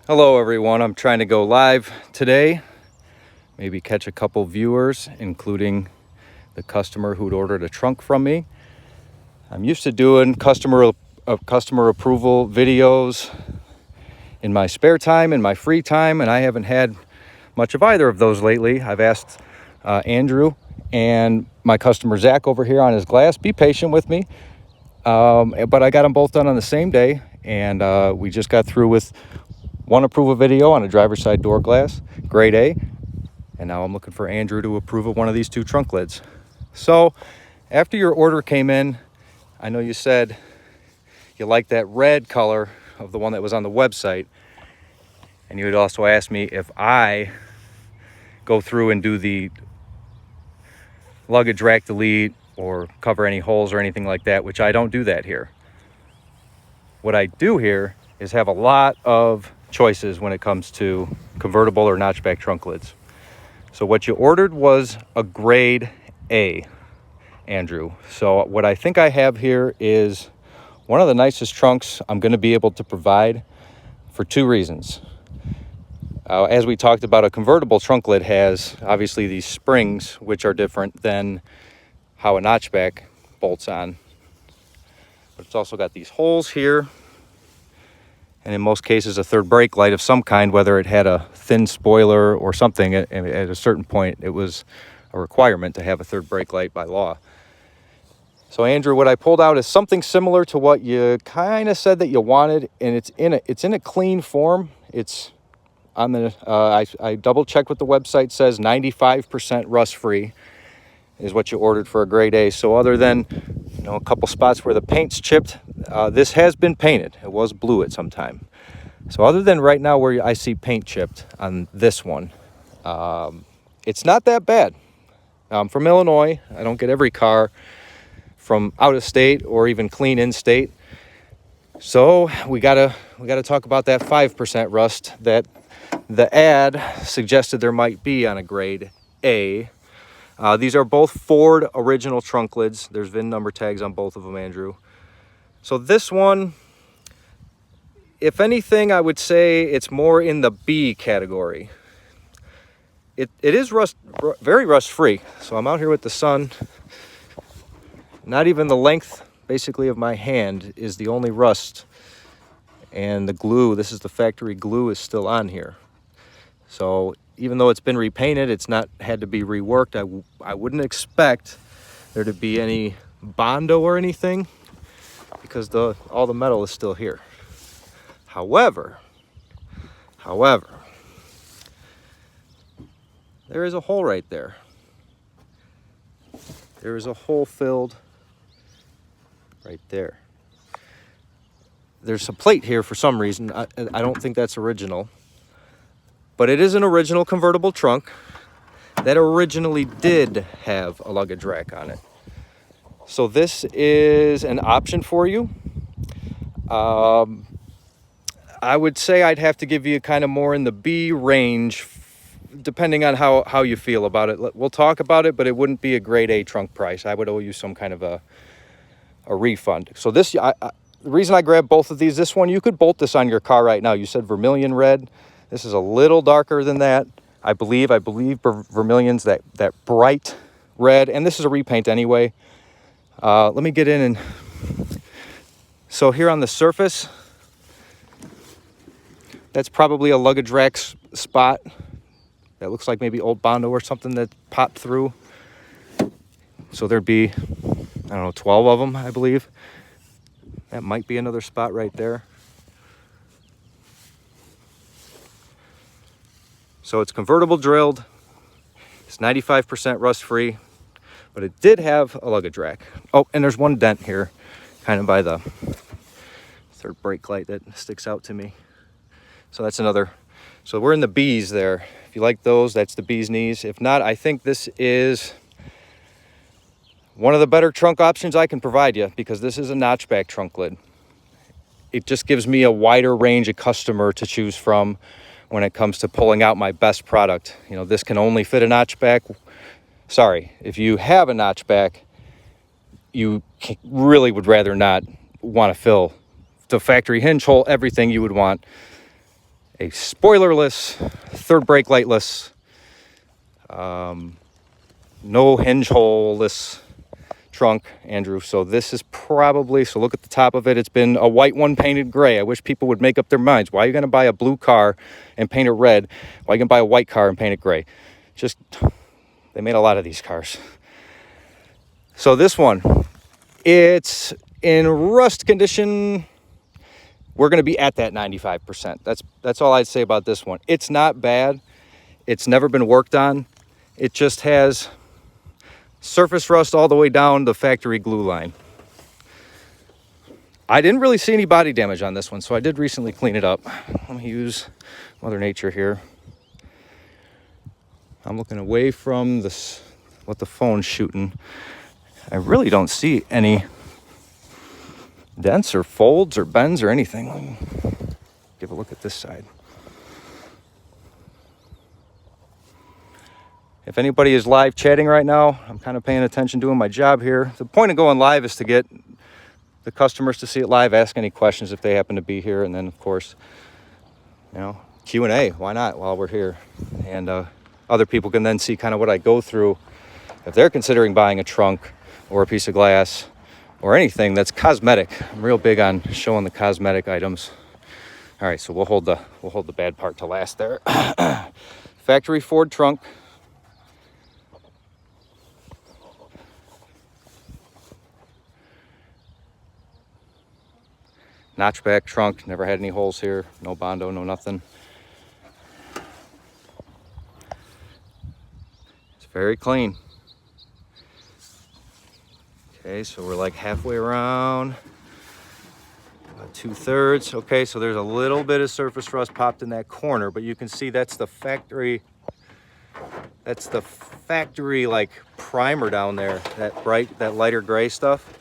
Hello everyone, I'm trying to go live today, maybe catch a couple viewers, including the customer who'd ordered a trunk from me. I'm used to doing customer approval videos in my spare time, in my free time, and I haven't had much of either of those lately. I've asked Andrew and my customer Zach over here on his glass, be patient with me, but I got them both done on the same day, and we just got through with one approval video on a driver's side door glass, grade A, and now I'm looking for Andrew to approve of one of these two trunk lids. So after your order came in, I know you said you liked that red color of the one that was on the website, and you had also asked me if I go through and do the luggage rack delete or cover any holes or anything like that, which I don't do that here. What I do here is have a lot of choices when it comes to convertible or notchback trunk lids. So what you ordered was a grade A, Andrew. So what I think I have here is one of the nicest trunks I'm going to be able to provide for two reasons. As we talked about, a convertible trunk lid has obviously these springs, which are different than how a notchback bolts on. But it's also got these holes here, and in most cases a third brake light of some kind, whether it had a thin spoiler or something. At a certain point it was a requirement to have a third brake light by law. So Andrew, what I pulled out is something similar to what you kind of said that you wanted, and it's in a clean form. It's on the I double checked what the website says. 95% rust free is what you ordered for a grade A. So other than a couple spots where the paint's chipped, this has been painted. It was blue at some time. So other than right now where I see paint chipped on this one, it's not that bad. I'm from Illinois. I don't get every car from out of state or even clean in state. So we gotta talk about that 5% rust that the ad suggested there might be on a grade A. These are both Ford original trunk lids. There's VIN number tags on both of them, Andrew. So this one, if anything, I would say it's more in the B category. It is very rust free. So I'm out here with the sun. Not even the length, basically, of my hand is the only rust. And the glue, this is the factory glue, is still on here. So even though it's been repainted, it's not had to be reworked. I wouldn't expect there to be any Bondo or anything, because all the metal is still here. However, there is a hole right there. There is a hole filled right there. There's a plate here for some reason. I don't think that's original. But it is an original convertible trunk that originally did have a luggage rack on it. So this is an option for you. I would say I'd have to give you kind of more in the B range, depending on how you feel about it. We'll talk about it, but it wouldn't be a grade A trunk price. I would owe you some kind of a refund. So this, the reason I grabbed both of these, this one, you could bolt this on your car right now. You said vermilion red. This is a little darker than that. I believe vermilion's that bright red, and this is a repaint anyway. Let me get in and... So here on the surface, that's probably a luggage rack spot. That looks like maybe old Bondo or something that popped through. So there'd be, 12 of them, I believe. That might be another spot right there. So it's convertible drilled. It's 95% rust free, but it did have a luggage rack. Oh, and there's one dent here, kind of by the third brake light that sticks out to me. So that's another. So we're in the B's there. If you like those, that's the B's knees. If not, I think this is one of the better trunk options I can provide you, because this is a notchback trunk lid. It just gives me a wider range of customer to choose from when it comes to pulling out my best product. This can only fit a notchback. Sorry, if you have a notchback, you really would rather not want to fill the factory hinge hole, everything you would want. a spoilerless, third brake lightless, no hinge hole-less trunk, Andrew. So this is probably, so look at the top of it. It's been a white one painted gray. I wish people would make up their minds. Why are you going to buy a blue car and paint it red? Why are you going to buy a white car and paint it gray? Just, they made a lot of these cars. So this one, it's in rust condition. We're going to be at that 95%. That's all I'd say about this one. It's not bad. It's never been worked on. It just has surface rust all the way down the factory glue line. I didn't really see any body damage on this one, so I did recently clean it up. Let me use Mother Nature here. I'm looking away from this, what the phone's shooting. I really don't see any dents or folds or bends or anything. Let me give a look at this side. If anybody is live chatting right now, I'm kind of paying attention, doing my job here. The point of going live is to get the customers to see it live, ask any questions if they happen to be here, and then of course, you know, Q&A, why not, while we're here. And other people can then see kind of what I go through if they're considering buying a trunk or a piece of glass or anything that's cosmetic. I'm real big on showing the cosmetic items. All right, so we'll hold the bad part to last there. Factory Ford trunk. Notchback trunk, never had any holes here, no Bondo, no nothing. It's very clean. Okay, so we're like halfway around, about 2/3. Okay, so there's a little bit of surface rust popped in that corner, but you can see that's the factory like primer down there, that lighter gray stuff.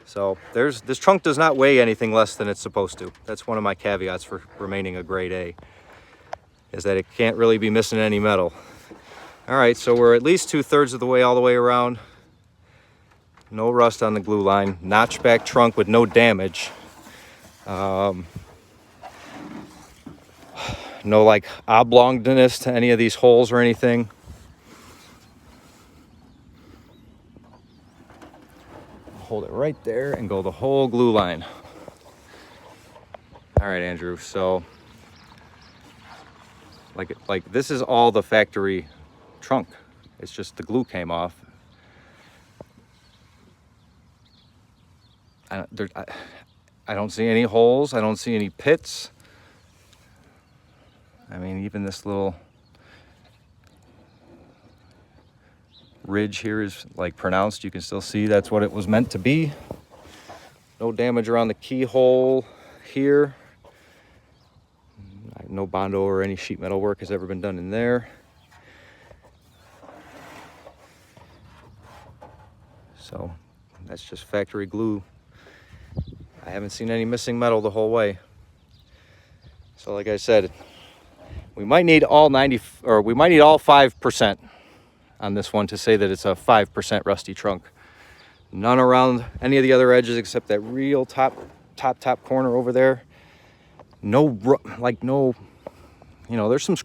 So this trunk does not weigh anything less than it's supposed to. That's one of my caveats for remaining a grade A, is that it can't really be missing any metal. All right, so we're at least 2/3 of the way all the way around. No rust on the glue line. Notchback trunk with no damage. No like oblongness to any of these holes or anything. Hold it right there and go the whole glue line. All right, Andrew, so like this is all the factory trunk. It's just the glue came off. I don't see any holes. I don't see any pits. I mean, even this little ridge here is like pronounced. You can still see that's what it was meant to be. No damage around the keyhole here. No Bondo or any sheet metal work has ever been done in there. So that's just factory glue. I haven't seen any missing metal the whole way. So like I said, we might need all 5% on this one to say that it's a 5% rusty trunk. None around any of the other edges except that real top corner over there. No, you know, there's some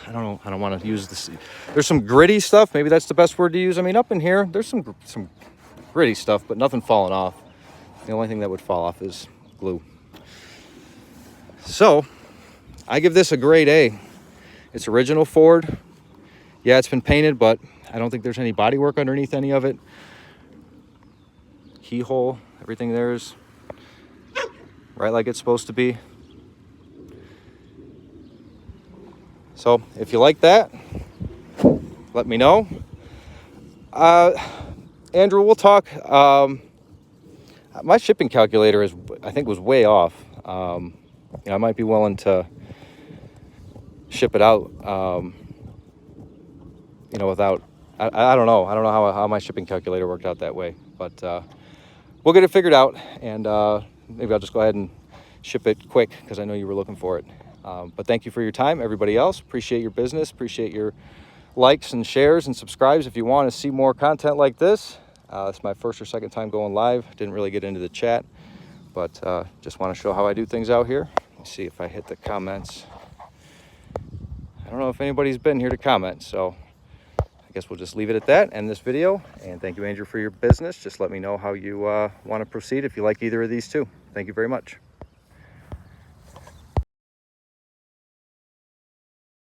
I don't want to use this. There's some gritty stuff. Maybe that's the best word to use. I mean, up in here, there's some gritty stuff, but nothing falling off. The only thing that would fall off is glue. So I give this a grade A. It's original Ford. Yeah, it's been painted, but I don't think there's any body work underneath any of it. Keyhole, everything there is right like it's supposed to be. So if you like that, let me know. Andrew, we'll talk. My shipping calculator I think was way off. You know, I might be willing to ship it out. You know, without, I don't know how my shipping calculator worked out that way, but we'll get it figured out, and maybe I'll just go ahead and ship it quick because I know you were looking for it. But thank you for your time, everybody else. Appreciate your business. Appreciate your likes and shares and subscribes if you want to see more content like this. It's my first or second time going live. Didn't really get into the chat, but just want to show how I do things out here. Let's see if I hit the comments. don't know if anybody's been here to comment, so I guess we'll just leave it at that in this video. And thank you, Andrew, for your business. Just let me know how you want to proceed if you like either of these two. Thank you very much.